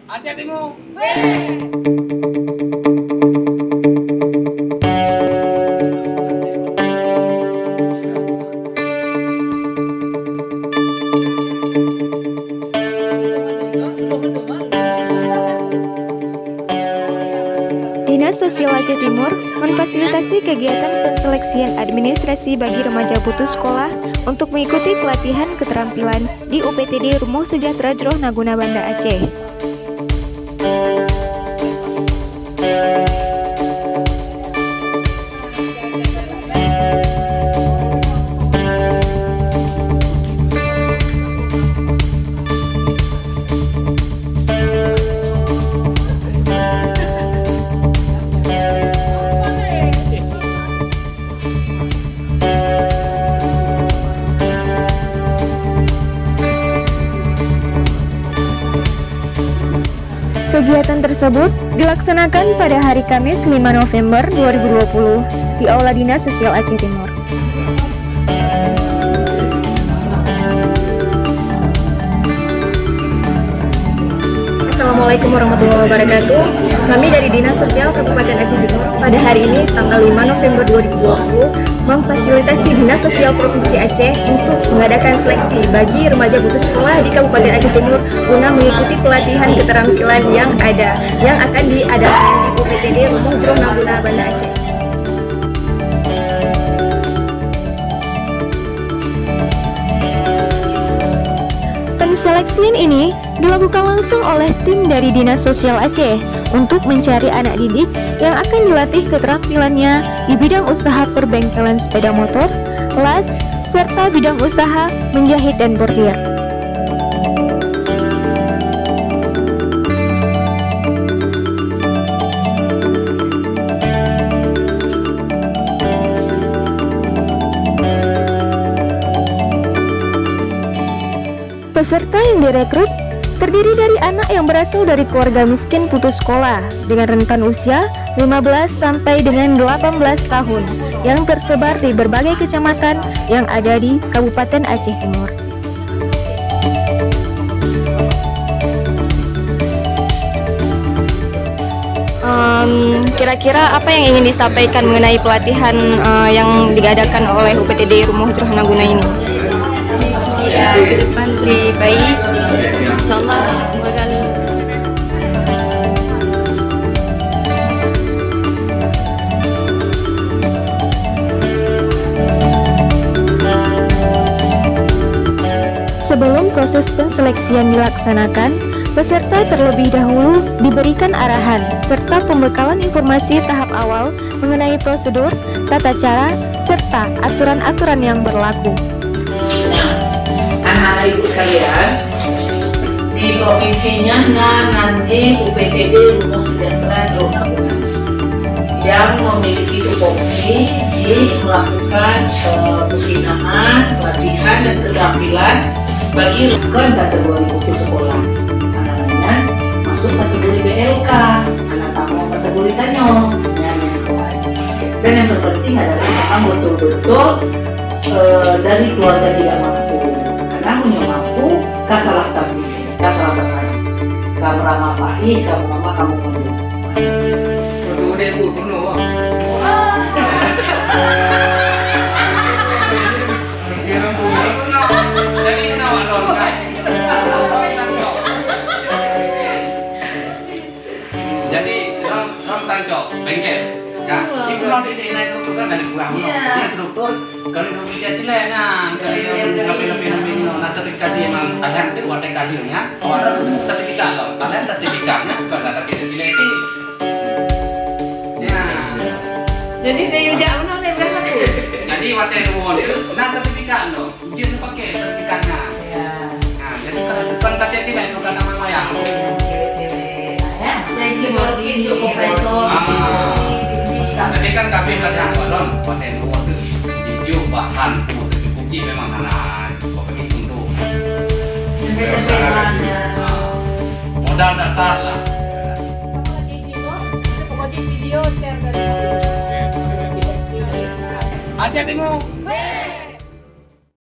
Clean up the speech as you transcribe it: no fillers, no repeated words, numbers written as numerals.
Aceh Timur. Dinas Sosial Aceh Timur memfasilitasi kegiatan penseleksian administrasi bagi remaja putus sekolah untuk mengikuti pelatihan keterampilan di UPTD Rumuh Sejahtera Jroh Naguna Banda Aceh. Kegiatan tersebut dilaksanakan pada hari Kamis 5 November 2020 di Aula Dinas Sosial Aceh Timur. Assalamualaikum warahmatullahi wabarakatuh. Kami dari Dinas Sosial Kabupaten Aceh Timur pada hari ini tanggal 5 November 2020 memfasilitasi Dinas Sosial Provinsi Aceh untuk mengadakan seleksi bagi remaja putus sekolah di Kabupaten Aceh Timur guna mengikuti pelatihan keterampilan yang akan diadakan di UPTD Rumuh Jroh Naguna Banda Aceh. Penseleksian ini dilakukan langsung oleh tim dari Dinas Sosial Aceh untuk mencari anak didik yang akan dilatih keterampilannya di bidang usaha perbengkelan sepeda motor, las, serta bidang usaha menjahit dan bordir. Peserta yang direkrut terdiri dari anak yang berasal dari keluarga miskin putus sekolah dengan rentan usia 15 sampai dengan 18 tahun yang tersebar di berbagai kecamatan yang ada di Kabupaten Aceh Timur. Kira-kira apa yang ingin disampaikan mengenai pelatihan yang diadakan oleh UPTD Rumuh Jroh Naguna ini? Ya, ke depan lebih baik, insyaallah bakal Sebelum proses penseleksian dilaksanakan, peserta terlebih dahulu diberikan arahan serta pembekalan informasi tahap awal mengenai prosedur, tata cara, serta aturan-aturan yang berlaku. Anak-anak ibu sekalian, di provinsinya nanti UPTD Rumuh Sejahtera Jroh Naguna yang memiliki tupoksi di melakukan pembinaan, pelatihan dan keterampilan bagi rekan kategori putus sekolah. Dengan masuk kategori BLK, anak tamu kategori tanyo, dan yang terpenting adalah memang betul-betul dari keluarga tidak mampu. Kamu yang mampu, kasalah tapi, kasalah sasaran. Kamu ramah pahih, kamu mama, kamu mundur. Aduh, deh bu, penuh. Jadi, ram tancok, bengkel. Nah, ini kalau di naik struktur kan dari buah uno. Ini struktur kalau struktur cicilannya, kalau lebih nah sertifikat dia memang kalian itu wadah kajiannya, orang sertifikat loh. Kalian sertifikatnya bukan data cicilan itu. Ya. jadi saya udah uno nih berapa tuh? Jadi wadah uang itu, nah sertifikat loh. Dia pakai sertifikatnya. Ya. Nah, jadi kalau bukan KTP itu bukan nama wayang. Saya di kompresor. Jadi kan kami pelatihan balon, konten luar itu hijau bahan kunci memang karena pokoknya untuk modal dasar lah. Aceh Timur.